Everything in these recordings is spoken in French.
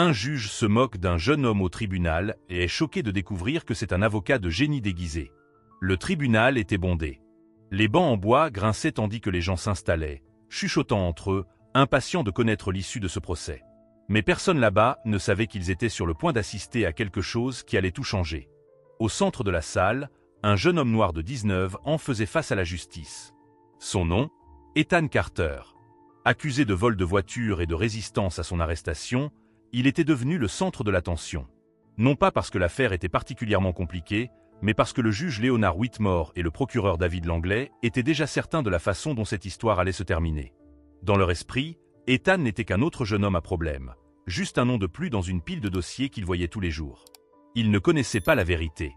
Un juge se moque d'un jeune homme au tribunal et est choqué de découvrir que c'est un avocat de génie déguisé. Le tribunal était bondé. Les bancs en bois grinçaient tandis que les gens s'installaient, chuchotant entre eux, impatients de connaître l'issue de ce procès. Mais personne là-bas ne savait qu'ils étaient sur le point d'assister à quelque chose qui allait tout changer. Au centre de la salle, un jeune homme noir de 19 ans faisait face à la justice. Son nom, Ethan Carter. Accusé de vol de voiture et de résistance à son arrestation, il était devenu le centre de l'attention. Non pas parce que l'affaire était particulièrement compliquée, mais parce que le juge Leonard Whitmore et le procureur David Langley étaient déjà certains de la façon dont cette histoire allait se terminer. Dans leur esprit, Ethan n'était qu'un autre jeune homme à problème, juste un nom de plus dans une pile de dossiers qu'ils voyaient tous les jours. Ils ne connaissaient pas la vérité.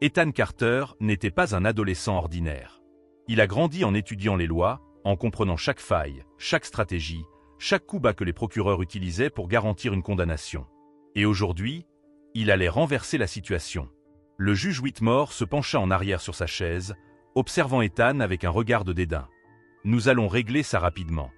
Ethan Carter n'était pas un adolescent ordinaire. Il a grandi en étudiant les lois, en comprenant chaque faille, chaque stratégie, chaque coup bas que les procureurs utilisaient pour garantir une condamnation. Et aujourd'hui, il allait renverser la situation. Le juge Whitmore se pencha en arrière sur sa chaise, observant Ethan avec un regard de dédain. « Nous allons régler ça rapidement.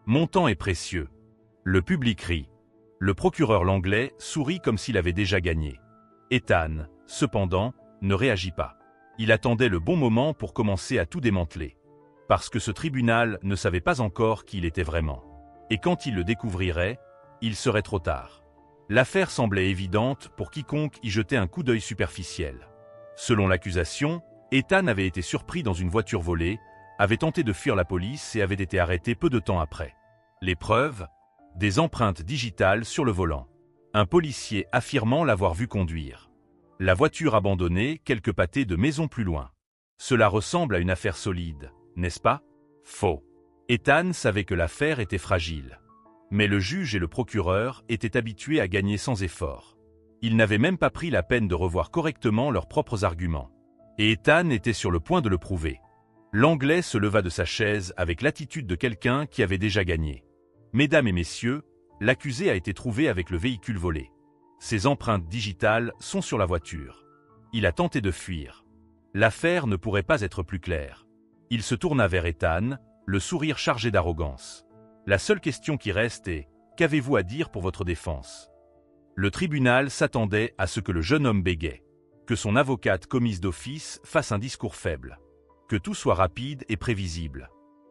Mon temps est précieux. » Le public rit. Le procureur Langley sourit comme s'il avait déjà gagné. Ethan, cependant, ne réagit pas. Il attendait le bon moment pour commencer à tout démanteler. Parce que ce tribunal ne savait pas encore qui il était vraiment. Et quand il le découvrirait, il serait trop tard. L'affaire semblait évidente pour quiconque y jetait un coup d'œil superficiel. Selon l'accusation, Ethan avait été surpris dans une voiture volée, avait tenté de fuir la police et avait été arrêté peu de temps après. Les preuves ? Des empreintes digitales sur le volant. Un policier affirmant l'avoir vu conduire. La voiture abandonnée quelques pâtés de maison plus loin. Cela ressemble à une affaire solide, n'est-ce pas ? Faux. Ethan savait que l'affaire était fragile. Mais le juge et le procureur étaient habitués à gagner sans effort. Ils n'avaient même pas pris la peine de revoir correctement leurs propres arguments. Et Ethan était sur le point de le prouver. Langley se leva de sa chaise avec l'attitude de quelqu'un qui avait déjà gagné. « Mesdames et messieurs, l'accusé a été trouvé avec le véhicule volé. Ses empreintes digitales sont sur la voiture. Il a tenté de fuir. L'affaire ne pourrait pas être plus claire. » Il se tourna vers Ethan, le sourire chargé d'arrogance. La seule question qui reste est « Qu'avez-vous à dire pour votre défense ?» Le tribunal s'attendait à ce que le jeune homme bégaie, que son avocate commise d'office fasse un discours faible, que tout soit rapide et prévisible.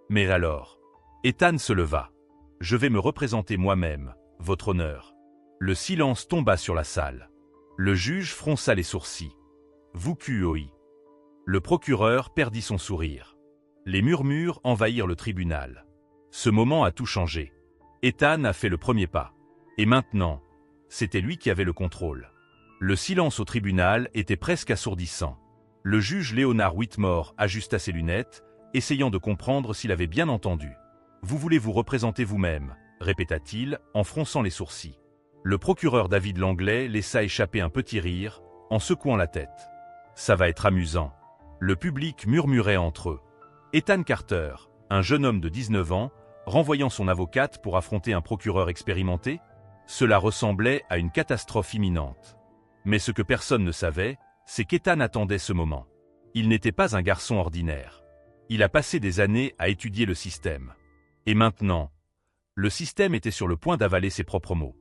Mais alors, Ethan se leva. « Je vais me représenter moi-même, votre honneur. » Le silence tomba sur la salle. Le juge fronça les sourcils. « Vous QOI. » Le procureur perdit son sourire. Les murmures envahirent le tribunal. Ce moment a tout changé. Ethan a fait le premier pas. Et maintenant, c'était lui qui avait le contrôle. Le silence au tribunal était presque assourdissant. Le juge Leonard Whitmore ajusta ses lunettes, essayant de comprendre s'il avait bien entendu. « Vous voulez vous représenter vous-même » répéta-t-il en fronçant les sourcils. Le procureur David Langley laissa échapper un petit rire, en secouant la tête. « Ça va être amusant. » Le public murmurait entre eux. Ethan Carter, un jeune homme de 19 ans, renvoyant son avocate pour affronter un procureur expérimenté? Cela ressemblait à une catastrophe imminente. Mais ce que personne ne savait, c'est qu'Ethan attendait ce moment. Il n'était pas un garçon ordinaire. Il a passé des années à étudier le système. Et maintenant, le système était sur le point d'avaler ses propres mots.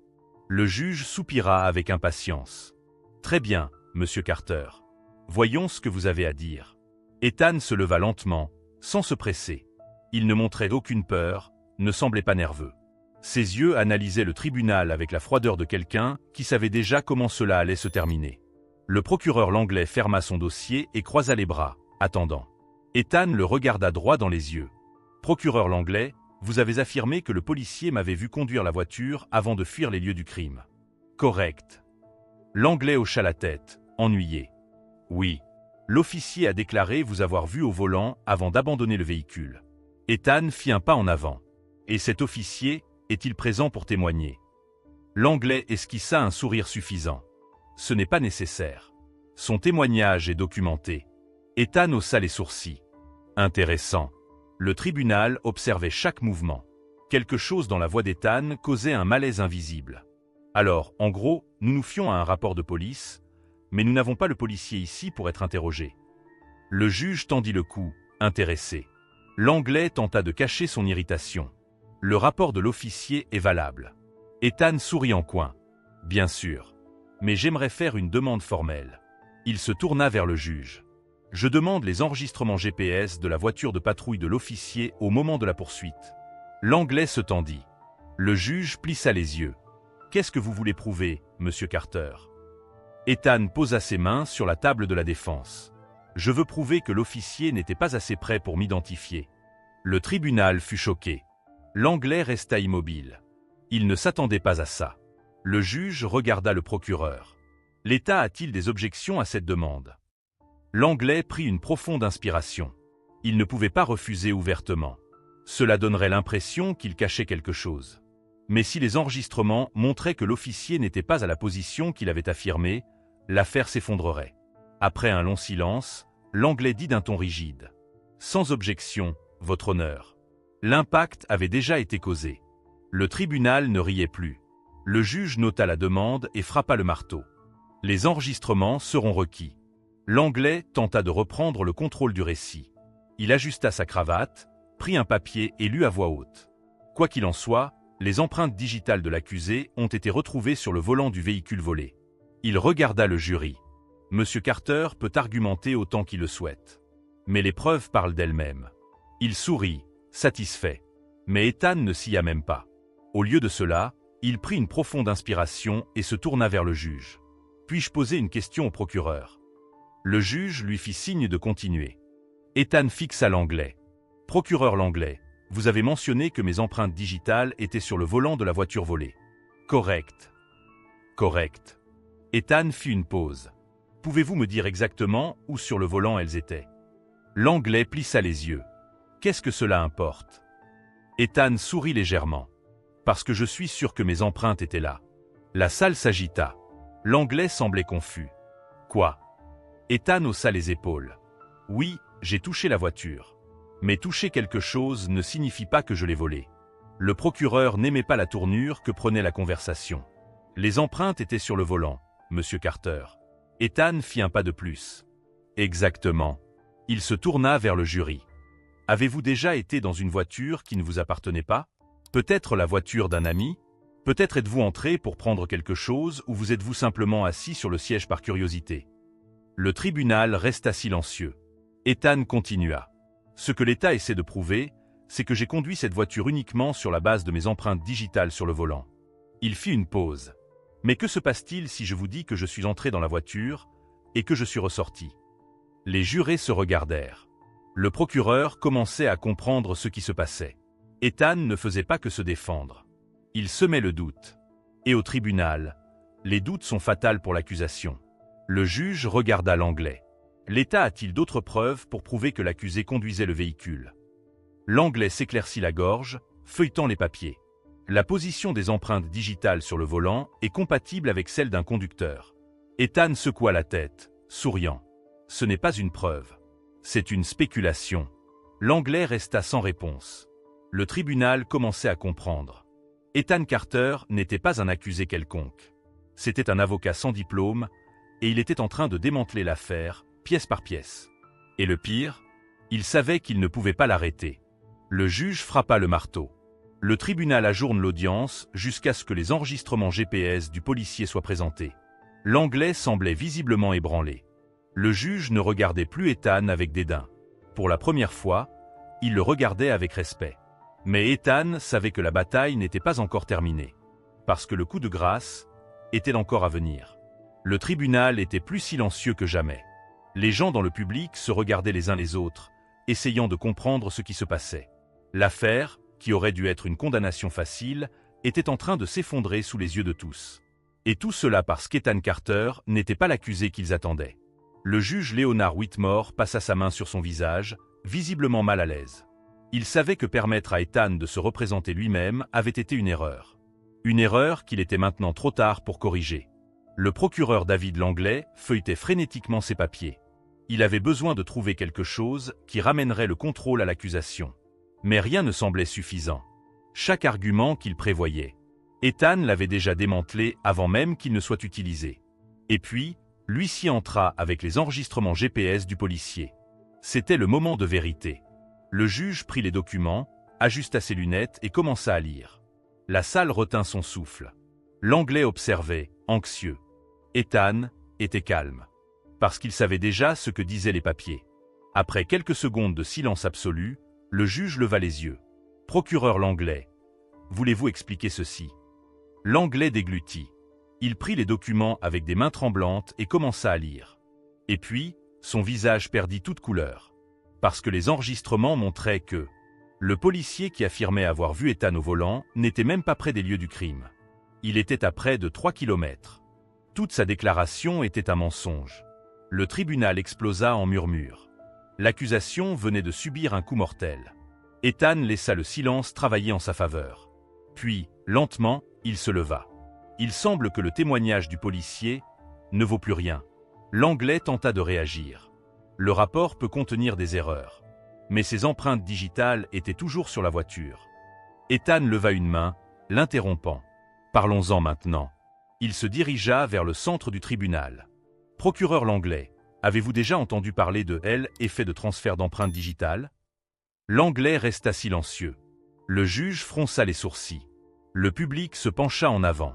Le juge soupira avec impatience. « Très bien, monsieur Carter. Voyons ce que vous avez à dire. » Ethan se leva lentement, sans se presser. Il ne montrait aucune peur, ne semblait pas nerveux. Ses yeux analysaient le tribunal avec la froideur de quelqu'un qui savait déjà comment cela allait se terminer. Le procureur Langley ferma son dossier et croisa les bras, attendant. Ethan le regarda droit dans les yeux. « Procureur Langley, vous avez affirmé que le policier m'avait vu conduire la voiture avant de fuir les lieux du crime. » « Correct. » Langley hocha la tête, ennuyé. « Oui. L'officier a déclaré vous avoir vu au volant avant d'abandonner le véhicule. » Ethan fit un pas en avant. « Et cet officier est-il présent pour témoigner ?» Langley esquissa un sourire suffisant. « Ce n'est pas nécessaire. Son témoignage est documenté. » Ethan haussa les sourcils. « Intéressant. » Le tribunal observait chaque mouvement. Quelque chose dans la voix d'Ethan causait un malaise invisible. « Alors, en gros, nous nous fions à un rapport de police, mais nous n'avons pas le policier ici pour être interrogé. » Le juge tendit le cou, intéressé. Langley tenta de cacher son irritation. « Le rapport de l'officier est valable. » Ethan sourit en coin. « Bien sûr. Mais j'aimerais faire une demande formelle. Il se tourna vers le juge. Je demande les enregistrements GPS de la voiture de patrouille de l'officier au moment de la poursuite. L'Anglais se tendit. Le juge plissa les yeux. Qu'est-ce que vous voulez prouver, monsieur Carter? Ethan posa ses mains sur la table de la défense. Je veux prouver que l'officier n'était pas assez près pour m'identifier. Le tribunal fut choqué. L'Anglais resta immobile. Il ne s'attendait pas à ça. Le juge regarda le procureur. L'État a-t-il des objections à cette demande? L'Anglais prit une profonde inspiration. Il ne pouvait pas refuser ouvertement. Cela donnerait l'impression qu'il cachait quelque chose. Mais si les enregistrements montraient que l'officier n'était pas à la position qu'il avait affirmée, l'affaire s'effondrerait. Après un long silence, l'Anglais dit d'un ton rigide. Sans objection, votre honneur. L'impact avait déjà été causé. Le tribunal ne riait plus. Le juge nota la demande et frappa le marteau. Les enregistrements seront requis. L'Anglais tenta de reprendre le contrôle du récit. Il ajusta sa cravate, prit un papier et lut à voix haute. Quoi qu'il en soit, les empreintes digitales de l'accusé ont été retrouvées sur le volant du véhicule volé. Il regarda le jury. Monsieur Carter peut argumenter autant qu'il le souhaite. Mais les preuves parlent d'elles-mêmes. Il sourit, satisfait. Mais Ethan ne s'y a même pas. Au lieu de cela, il prit une profonde inspiration et se tourna vers le juge. Puis-je poser une question au procureur? Le juge lui fit signe de continuer. Ethan fixa l'Anglais. Procureur Langlais, vous avez mentionné que mes empreintes digitales étaient sur le volant de la voiture volée. Correct. Correct. Ethan fit une pause. Pouvez-vous me dire exactement où sur le volant elles étaient? L'Anglais plissa les yeux. Qu'est-ce que cela importe? Ethan sourit légèrement. Parce que je suis sûr que mes empreintes étaient là. La salle s'agita. L'Anglais semblait confus. Quoi? Ethan haussa les épaules. Oui, j'ai touché la voiture. Mais toucher quelque chose ne signifie pas que je l'ai volée. Le procureur n'aimait pas la tournure que prenait la conversation. Les empreintes étaient sur le volant, monsieur Carter. Ethan fit un pas de plus. Exactement. Il se tourna vers le jury. Avez-vous déjà été dans une voiture qui ne vous appartenait pas? Peut-être la voiture d'un ami? Peut-être êtes-vous entré pour prendre quelque chose ou vous êtes-vous simplement assis sur le siège par curiosité? Le tribunal resta silencieux. Ethan continua. Ce que l'État essaie de prouver, c'est que j'ai conduit cette voiture uniquement sur la base de mes empreintes digitales sur le volant. Il fit une pause. Mais que se passe-t-il si je vous dis que je suis entré dans la voiture et que je suis ressorti? Les jurés se regardèrent. Le procureur commençait à comprendre ce qui se passait. Ethan ne faisait pas que se défendre. Il semait le doute. Et au tribunal, les doutes sont fatals pour l'accusation. Le juge regarda l'Anglais. L'État a-t-il d'autres preuves pour prouver que l'accusé conduisait le véhicule? L'Anglais s'éclaircit la gorge, feuilletant les papiers. La position des empreintes digitales sur le volant est compatible avec celle d'un conducteur. Ethan secoua la tête, souriant. Ce n'est pas une preuve. C'est une spéculation. L'Anglais resta sans réponse. Le tribunal commençait à comprendre. Ethan Carter n'était pas un accusé quelconque. C'était un avocat sans diplôme, et il était en train de démanteler l'affaire, pièce par pièce. Et le pire, il savait qu'il ne pouvait pas l'arrêter. Le juge frappa le marteau. Le tribunal ajourne l'audience jusqu'à ce que les enregistrements GPS du policier soient présentés. L'Anglais semblait visiblement ébranlé. Le juge ne regardait plus Ethan avec dédain. Pour la première fois, il le regardait avec respect. Mais Ethan savait que la bataille n'était pas encore terminée. Parce que le coup de grâce était encore à venir. Le tribunal était plus silencieux que jamais. Les gens dans le public se regardaient les uns les autres, essayant de comprendre ce qui se passait. L'affaire, qui aurait dû être une condamnation facile, était en train de s'effondrer sous les yeux de tous. Et tout cela parce qu'Ethan Carter n'était pas l'accusé qu'ils attendaient. Le juge Leonard Whitmore passa sa main sur son visage, visiblement mal à l'aise. Il savait que permettre à Ethan de se représenter lui-même avait été une erreur. Une erreur qu'il était maintenant trop tard pour corriger. Le procureur David Langlais feuilletait frénétiquement ses papiers. Il avait besoin de trouver quelque chose qui ramènerait le contrôle à l'accusation. Mais rien ne semblait suffisant. Chaque argument qu'il prévoyait, Ethan l'avait déjà démantelé avant même qu'il ne soit utilisé. Et puis, l'huissier entra avec les enregistrements GPS du policier. C'était le moment de vérité. Le juge prit les documents, ajusta ses lunettes et commença à lire. La salle retint son souffle. L'Anglais observait, anxieux. Ethan était calme. Parce qu'il savait déjà ce que disaient les papiers. Après quelques secondes de silence absolu, le juge leva les yeux. « Procureur Langlais, voulez-vous expliquer ceci ?» Langlais déglutit. Il prit les documents avec des mains tremblantes et commença à lire. Et puis, son visage perdit toute couleur. Parce que les enregistrements montraient que le policier qui affirmait avoir vu Ethan au volant n'était même pas près des lieux du crime. Il était à près de 3 kilomètres. Toute sa déclaration était un mensonge. Le tribunal explosa en murmures. L'accusation venait de subir un coup mortel. Ethan laissa le silence travailler en sa faveur. Puis, lentement, il se leva. Il semble que le témoignage du policier ne vaut plus rien. Langlais tenta de réagir. Le rapport peut contenir des erreurs. Mais ses empreintes digitales étaient toujours sur la voiture. Ethan leva une main, l'interrompant. « Parlons-en maintenant. » Il se dirigea vers le centre du tribunal. « Procureur Langlais, avez-vous déjà entendu parler de l'effet de transfert d'empreintes digitales ?» Langlais resta silencieux. Le juge fronça les sourcils. Le public se pencha en avant.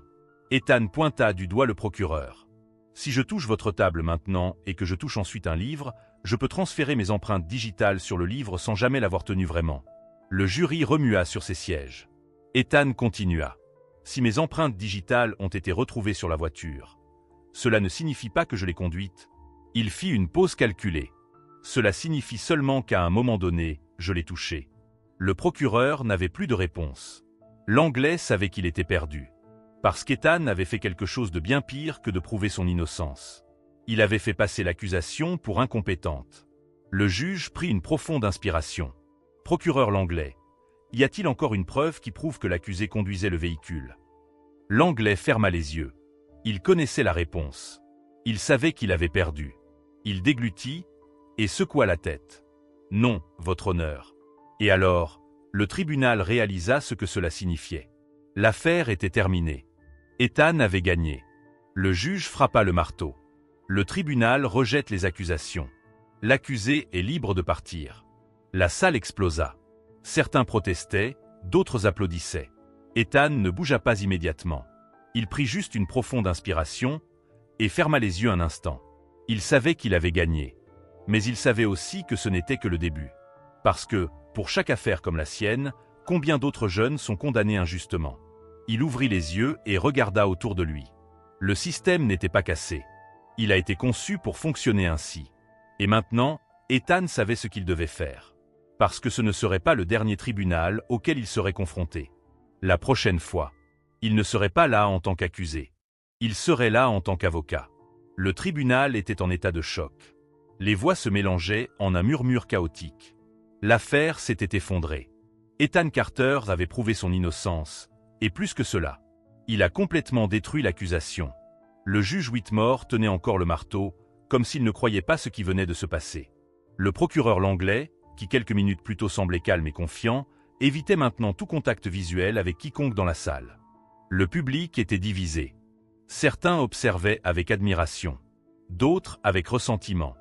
Ethan pointa du doigt le procureur. « Si je touche votre table maintenant et que je touche ensuite un livre, je peux transférer mes empreintes digitales sur le livre sans jamais l'avoir tenu vraiment. » Le jury remua sur ses sièges. Ethan continua. « Si mes empreintes digitales ont été retrouvées sur la voiture, cela ne signifie pas que je l'ai conduite. » Il fit une pause calculée. « Cela signifie seulement qu'à un moment donné, je l'ai touchée. » Le procureur n'avait plus de réponse. Langlais savait qu'il était perdu. Parce qu'Ethan avait fait quelque chose de bien pire que de prouver son innocence. Il avait fait passer l'accusation pour incompétente. Le juge prit une profonde inspiration. « Procureur Langlais, y a-t-il encore une preuve qui prouve que l'accusé conduisait le véhicule ?» Langlais ferma les yeux. Il connaissait la réponse. Il savait qu'il avait perdu. Il déglutit et secoua la tête. « Non, votre honneur. » Et alors, le tribunal réalisa ce que cela signifiait. L'affaire était terminée. Ethan avait gagné. Le juge frappa le marteau. Le tribunal rejette les accusations. L'accusé est libre de partir. La salle explosa. Certains protestaient, d'autres applaudissaient. Ethan ne bougea pas immédiatement. Il prit juste une profonde inspiration et ferma les yeux un instant. Il savait qu'il avait gagné. Mais il savait aussi que ce n'était que le début. Parce que, pour chaque affaire comme la sienne, combien d'autres jeunes sont condamnés injustement? Il ouvrit les yeux et regarda autour de lui. Le système n'était pas cassé. Il a été conçu pour fonctionner ainsi. Et maintenant, Ethan savait ce qu'il devait faire. Parce que ce ne serait pas le dernier tribunal auquel il serait confronté. La prochaine fois, il ne serait pas là en tant qu'accusé. Il serait là en tant qu'avocat. Le tribunal était en état de choc. Les voix se mélangeaient en un murmure chaotique. L'affaire s'était effondrée. Ethan Carter avait prouvé son innocence, et plus que cela, il a complètement détruit l'accusation. Le juge Whitmore tenait encore le marteau, comme s'il ne croyait pas ce qui venait de se passer. Le procureur Langlais, qui quelques minutes plus tôt semblait calme et confiant, évitait maintenant tout contact visuel avec quiconque dans la salle. Le public était divisé. Certains observaient avec admiration, d'autres avec ressentiment.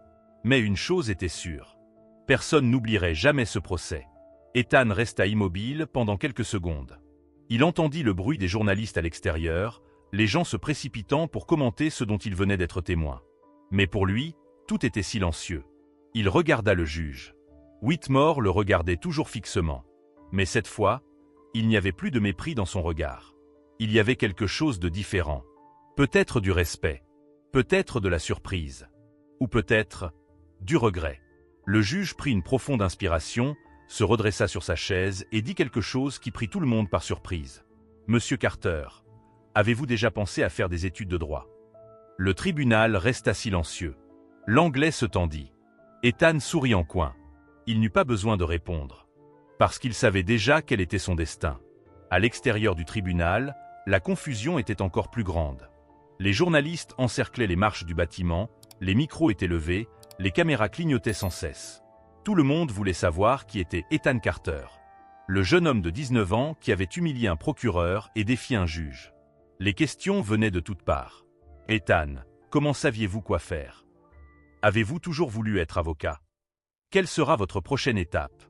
Mais une chose était sûre. Personne n'oublierait jamais ce procès. Ethan resta immobile pendant quelques secondes. Il entendit le bruit des journalistes à l'extérieur, les gens se précipitant pour commenter ce dont il venait d'être témoin. Mais pour lui, tout était silencieux. Il regarda le juge. Whitmore le regardait toujours fixement. Mais cette fois, il n'y avait plus de mépris dans son regard. Il y avait quelque chose de différent. Peut-être du respect, peut-être de la surprise, ou peut-être du regret. Le juge prit une profonde inspiration, se redressa sur sa chaise et dit quelque chose qui prit tout le monde par surprise. « Monsieur Carter, avez-vous déjà pensé à faire des études de droit ?» Le tribunal resta silencieux. Langlais se tendit. Ethan sourit en coin. Il n'eut pas besoin de répondre, parce qu'il savait déjà quel était son destin. À l'extérieur du tribunal, la confusion était encore plus grande. Les journalistes encerclaient les marches du bâtiment, les micros étaient levés, les caméras clignotaient sans cesse. Tout le monde voulait savoir qui était Ethan Carter, le jeune homme de 19 ans qui avait humilié un procureur et défié un juge. Les questions venaient de toutes parts. « Ethan, comment saviez-vous quoi faire? Avez-vous toujours voulu être avocat? Quelle sera votre prochaine étape ?»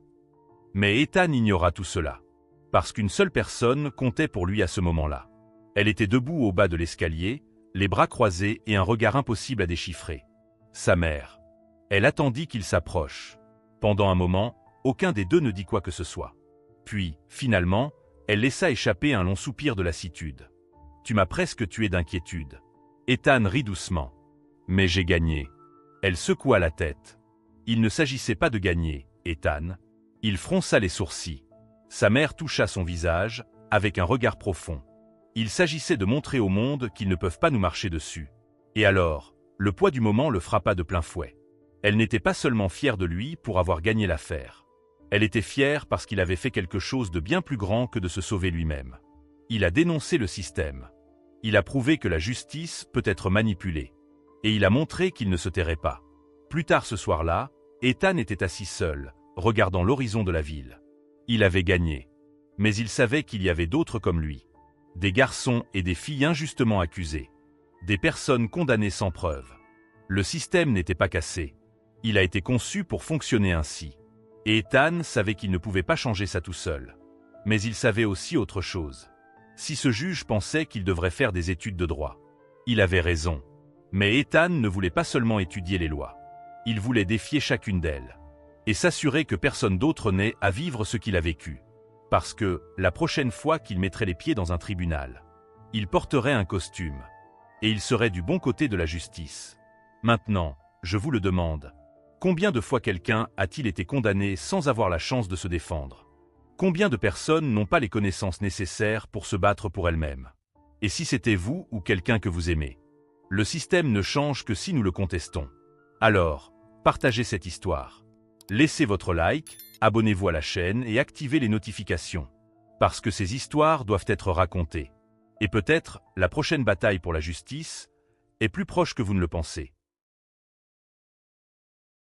Mais Ethan ignora tout cela, parce qu'une seule personne comptait pour lui à ce moment-là. Elle était debout au bas de l'escalier, les bras croisés et un regard impossible à déchiffrer. Sa mère. Elle attendit qu'il s'approche. Pendant un moment, aucun des deux ne dit quoi que ce soit. Puis, finalement, elle laissa échapper un long soupir de lassitude. « Tu m'as presque tué d'inquiétude. » Ethan rit doucement. « Mais j'ai gagné. » Elle secoua la tête. Il ne s'agissait pas de gagner, Ethan. Il fronça les sourcils. Sa mère toucha son visage, avec un regard profond. Il s'agissait de montrer au monde qu'ils ne peuvent pas nous marcher dessus. Et alors, le poids du moment le frappa de plein fouet. Elle n'était pas seulement fière de lui pour avoir gagné l'affaire. Elle était fière parce qu'il avait fait quelque chose de bien plus grand que de se sauver lui-même. Il a dénoncé le système. Il a prouvé que la justice peut être manipulée. Et il a montré qu'il ne se tairait pas. Plus tard ce soir-là, Ethan était assis seul, regardant l'horizon de la ville. Il avait gagné. Mais il savait qu'il y avait d'autres comme lui. Des garçons et des filles injustement accusés. Des personnes condamnées sans preuve. Le système n'était pas cassé. Il a été conçu pour fonctionner ainsi. Et Ethan savait qu'il ne pouvait pas changer ça tout seul. Mais il savait aussi autre chose. Si ce juge pensait qu'il devrait faire des études de droit, il avait raison. Mais Ethan ne voulait pas seulement étudier les lois. Il voulait défier chacune d'elles. Et s'assurer que personne d'autre n'ait à vivre ce qu'il a vécu. Parce que, la prochaine fois qu'il mettrait les pieds dans un tribunal, il porterait un costume. Et il serait du bon côté de la justice. Maintenant, je vous le demande. Combien de fois quelqu'un a-t-il été condamné sans avoir la chance de se défendre? Combien de personnes n'ont pas les connaissances nécessaires pour se battre pour elles-mêmes? Et si c'était vous ou quelqu'un que vous aimez? Le système ne change que si nous le contestons. Alors, partagez cette histoire. Laissez votre like, abonnez-vous à la chaîne et activez les notifications. Parce que ces histoires doivent être racontées. Et peut-être, la prochaine bataille pour la justice est plus proche que vous ne le pensez.